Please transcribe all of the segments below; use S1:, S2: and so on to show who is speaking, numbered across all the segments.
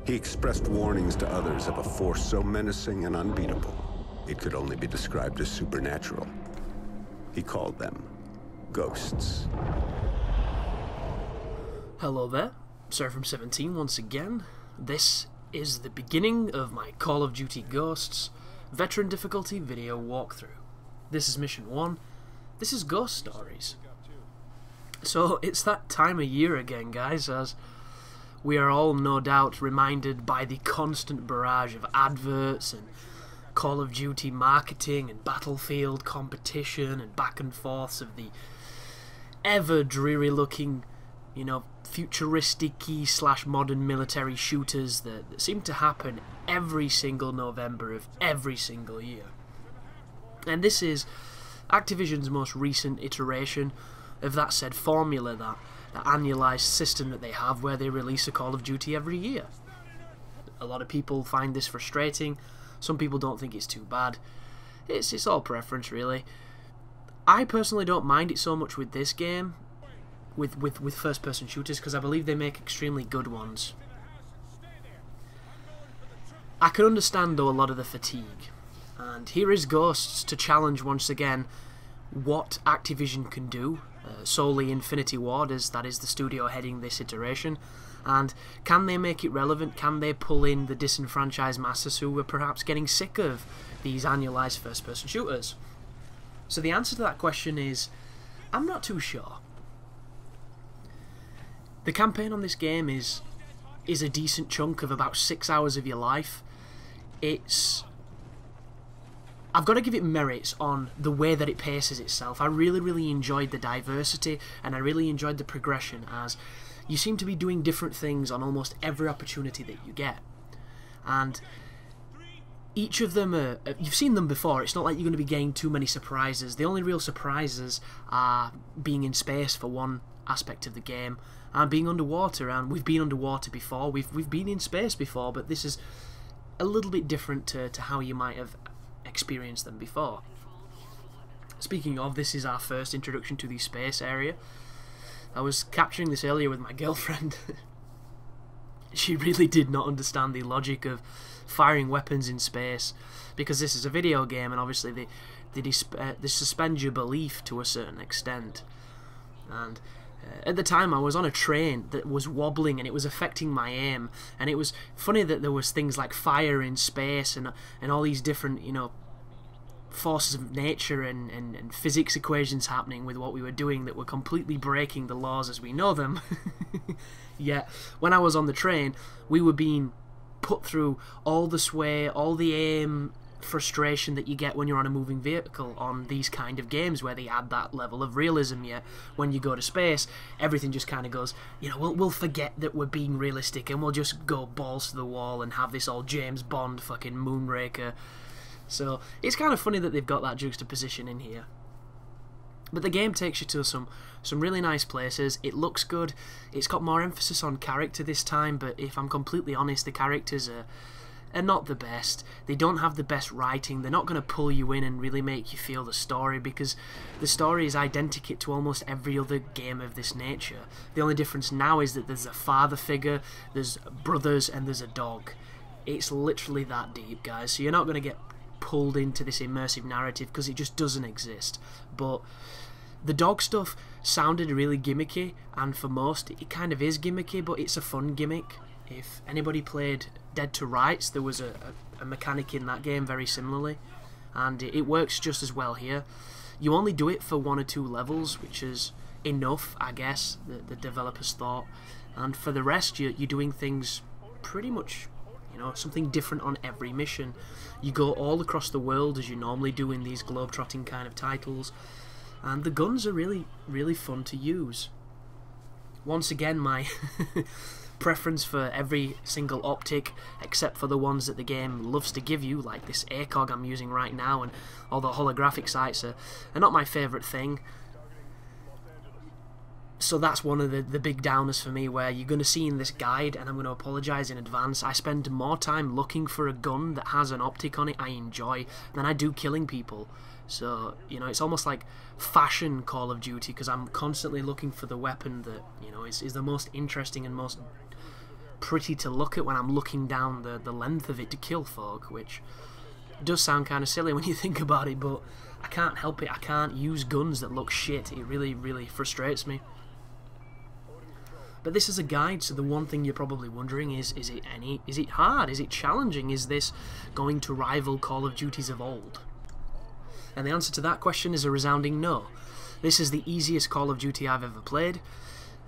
S1: He expressed warnings to others of a force so menacing and unbeatable, it could only be described as supernatural. He called them ghosts.
S2: Hello there, Sir from 17 once again. This is the beginning of my Call of Duty Ghosts Veteran Difficulty video walkthrough. This is Mission 1. This is Ghost Stories. So it's that time of year again, guys, as we are all no doubt reminded by the constant barrage of adverts and Call of Duty marketing and Battlefield competition and back and forths of the ever dreary looking, you know, futuristic-y / modern military shooters that seem to happen every single November of every single year. And this is Activision's most recent iteration of that said formula, that annualized system that they have where they release a Call of Duty every year. A lot of people find this frustrating. Some people don't think it's too bad. It's all preference, really. I personally don't mind it so much with this game, with first-person shooters, because I believe they make extremely good ones. I can understand, though, a lot of the fatigue. And here is Ghosts to challenge once again what Activision can do, solely Infinity Ward, as that is the studio heading this iteration. And can they make it relevant? Can they pull in the disenfranchised masses who were perhaps getting sick of these annualized first-person shooters? So the answer to that question is, I'm not too sure. The campaign on this game is a decent chunk of about 6 hours of your life. I've got to give it merits on the way that it paces itself. I really enjoyed the diversity, and I really enjoyed the progression, as you seem to be doing different things on almost every opportunity that you get. And each of them you've seen them before. It's not like you're going to be getting too many surprises. The only real surprises are being in space for one aspect of the game, and being underwater. And we've been underwater before, we've been in space before, but this is a little bit different to how you might have experienced them before. Speaking of, this is our first introduction to the space area. I was capturing this earlier with my girlfriend. She really did not understand the logic of firing weapons in space, because this is a video game, and obviously they suspend your belief to a certain extent. And at the time I was on a train that was wobbling, and it was affecting my aim, and it was funny that there was things like fire in space and all these different, you know, forces of nature and physics equations happening with what we were doing that were completely breaking the laws as we know them. Yet when I was on the train, we were being put through all the sway, all the aim, frustration that you get when you're on a moving vehicle on these kind of games where they add that level of realism. Yet when you go to space, everything just kind of goes, you know, we'll forget that we're being realistic, and we'll just go balls to the wall and have this all James Bond fucking Moonraker. So it's kind of funny that they've got that juxtaposition in here. But the game takes you to some really nice places. It looks good. It's got more emphasis on character this time, but if I'm completely honest, the characters are not the best. They don't have the best writing. They're not going to pull you in and really make you feel the story, because the story is identical to almost every other game of this nature. The only difference now is that there's a father figure, there's brothers, and there's a dog. It's literally that deep, guys. So you're not going to get pulled into this immersive narrative, because it just doesn't exist. But the dog stuff sounded really gimmicky, and for most it kind of is gimmicky, but it's a fun gimmick. If anybody played Dead to Rights, there was a mechanic in that game very similarly, and it works just as well here. You only do it for 1 or 2 levels, which is enough, I guess, the developers thought, and for the rest you're doing things pretty much, you know, something different on every mission. You go all across the world as you normally do in these globetrotting kind of titles, and the guns are really fun to use. Once again, my preference for every single optic, except for the ones that the game loves to give you, like this ACOG I'm using right now, and all the holographic sights are not my favourite thing. So that's one of the big downers for me, where you're going to see in this guide, and I'm going to apologise in advance, I spend more time looking for a gun that has an optic on it I enjoy than I do killing people. So, you know, it's almost like fashion Call of Duty, because I'm constantly looking for the weapon that, you know, is the most interesting and most pretty to look at when I'm looking down the length of it to kill folk, which does sound kind of silly when you think about it, but I can't help it. I can't use guns that look shit. It really, really frustrates me. But this is a guide, so the one thing you're probably wondering is it hard? Is it challenging? Is this going to rival Call of Duties of old? And the answer to that question is a resounding no. This is the easiest Call of Duty I've ever played.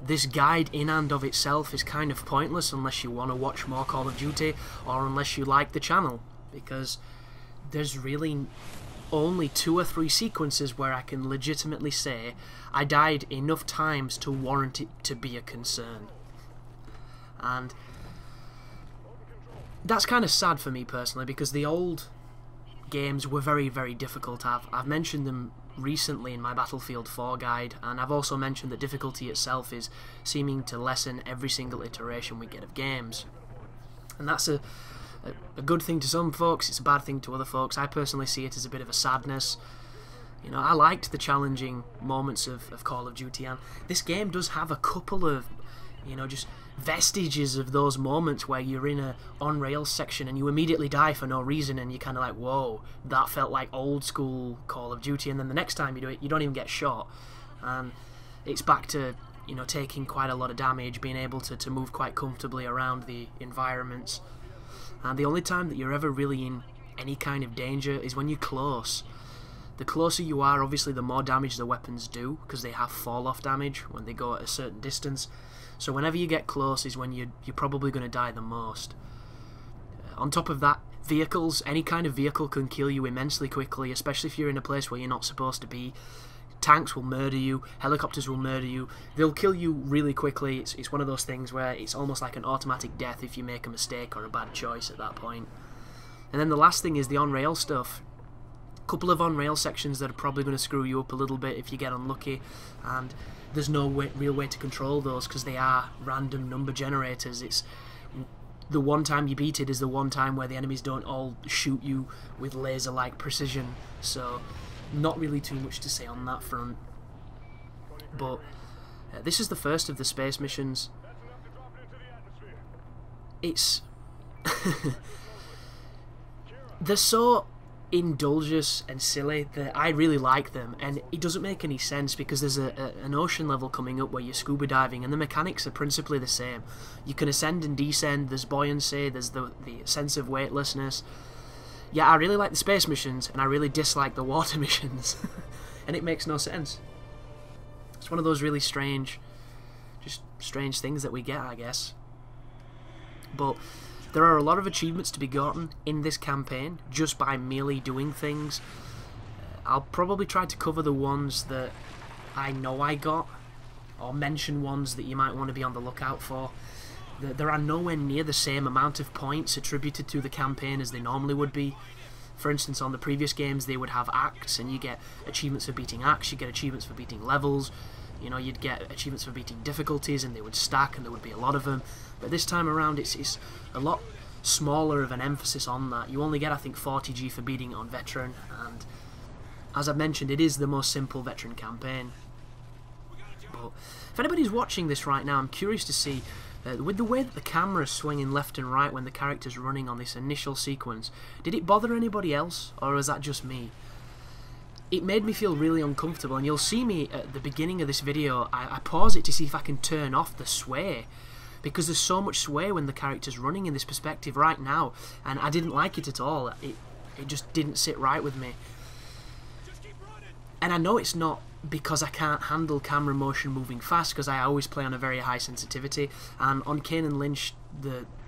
S2: This guide in and of itself is kind of pointless unless you want to watch more Call of Duty or unless you like the channel, because there's really only 2 or 3 sequences where I can legitimately say I died enough times to warrant it to be a concern. And that's kind of sad for me personally, because the old games were very, very difficult. I've mentioned them recently in my Battlefield 4 guide, and I've also mentioned that difficulty itself is seeming to lessen every single iteration we get of games. And that's a good thing to some folks, it's a bad thing to other folks. I personally see it as a bit of a sadness. You know, I liked the challenging moments of Call of Duty, and this game does have a couple of, you know, just vestiges of those moments where you're in a on-rails section and you immediately die for no reason, and you're kind of like, whoa, that felt like old school Call of Duty, and then the next time you do it, you don't even get shot, and it's back to, you know, taking quite a lot of damage, being able to move quite comfortably around the environments. And the only time that you're ever really in any kind of danger is when you're close. The closer you are, obviously, the more damage the weapons do, because they have fall-off damage when they go at a certain distance. So whenever you get close is when you're probably going to die the most. On top of that, vehicles, any kind of vehicle can kill you immensely quickly, especially if you're in a place where you're not supposed to be. Tanks will murder you, helicopters will murder you, they'll kill you really quickly. It's one of those things where it's almost like an automatic death if you make a mistake or a bad choice at that point. And then the last thing is the on-rail stuff. A couple of on-rail sections that are probably going to screw you up a little bit if you get unlucky, and there's no real way to control those because they are random number generators. It's the one time you beat it is the one time where the enemies don't all shoot you with laser-like precision, so not really too much to say on that front. But this is the first of the space missions. It's they're so indulgent and silly that I really like them, and it doesn't make any sense because there's an ocean level coming up where you're scuba diving, and the mechanics are principally the same. You can ascend and descend, there's buoyancy, there's the sense of weightlessness. Yeah, I really like the space missions, and I really dislike the water missions. And it makes no sense. It's one of those really strange things that we get, I guess. But there are a lot of achievements to be gotten in this campaign just by merely doing things. I'll probably try to cover the ones that I know I got, or mention ones that you might want to be on the lookout for. There are nowhere near the same amount of points attributed to the campaign as they normally would be. For instance, on the previous games they would have acts, and you get achievements for beating acts, you get achievements for beating levels, you know, you'd get achievements for beating difficulties, and they would stack and there would be a lot of them. But this time around it's a lot smaller of an emphasis on that. You only get, I think, 40G for beating it on Veteran, and as I've mentioned, it is the most simple Veteran campaign. But if anybody's watching this right now, I'm curious to see, with the way that the camera is swinging left and right when the character's running on this initial sequence, did it bother anybody else, or was that just me? It made me feel really uncomfortable, and you'll see me at the beginning of this video, I pause it to see if I can turn off the sway, because there's so much sway when the character's running in this perspective right now, and I didn't like it at all. It just didn't sit right with me. And I know it's not because I can't handle camera motion moving fast, because I always play on a very high sensitivity, and on Kane and Lynch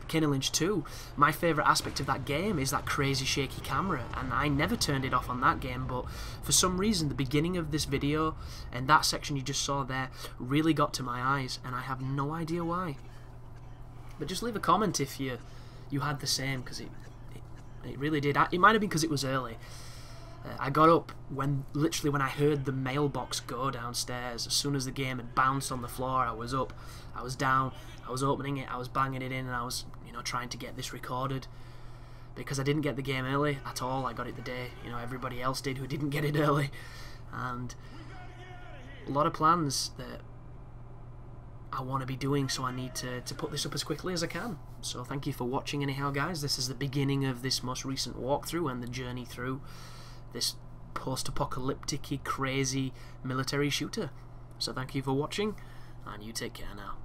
S2: 2, my favourite aspect of that game is that crazy shaky camera, and I never turned it off on that game, but for some reason the beginning of this video and that section you just saw there really got to my eyes, and I have no idea why. But just leave a comment if you had the same, because it really did. It might have been because it was early. I got up literally when I heard the mailbox go downstairs. As soon as the game had bounced on the floor, I was up, I was down, I was opening it, I was banging it in, and I was, you know, trying to get this recorded. Because I didn't get the game early at all, I got it the day, you know, everybody else did who didn't get it early. And a lot of plans that I want to be doing, so I need to put this up as quickly as I can. So thank you for watching anyhow, guys. This is the beginning of this most recent walkthrough and the journey through this post-apocalyptic, crazy military shooter. So thank you for watching, and you take care now.